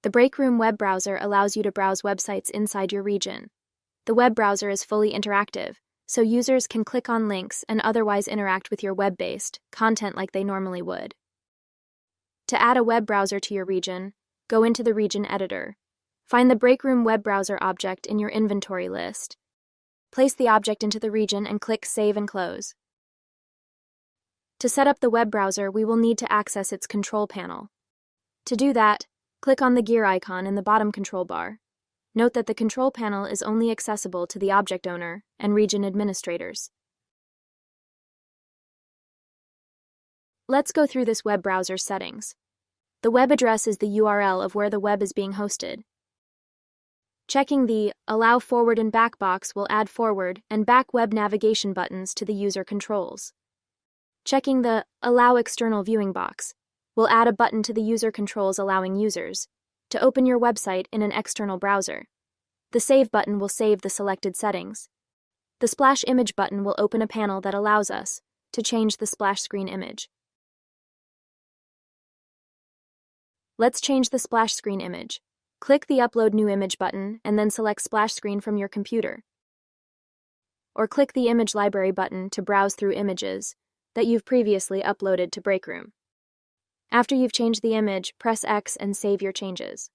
The Breakroom Web Browser allows you to browse websites inside your region. The web browser is fully interactive, so users can click on links and otherwise interact with your web-based content like they normally would. To add a web browser to your region, go into the region editor. Find the Breakroom Web Browser object in your inventory list. Place the object into the region and click Save and Close. To set up the web browser, we will need to access its control panel. To do that, click on the gear icon in the bottom control bar. Note that the control panel is only accessible to the object owner and region administrators. Let's go through this web browser's settings. The web address is the URL of where the web is being hosted. Checking the Allow Forward and Back box will add forward and back web navigation buttons to the user controls. Checking the Allow External Viewing box will add a button to the user controls allowing users to open your website in an external browser. The Save button will save the selected settings. The Splash Image button will open a panel that allows us to change the splash screen image. Let's change the splash screen image. Click the Upload New Image button and then select Splash Screen from your computer. Or click the Image Library button to browse through images that you've previously uploaded to Breakroom. After you've changed the image, press X and save your changes.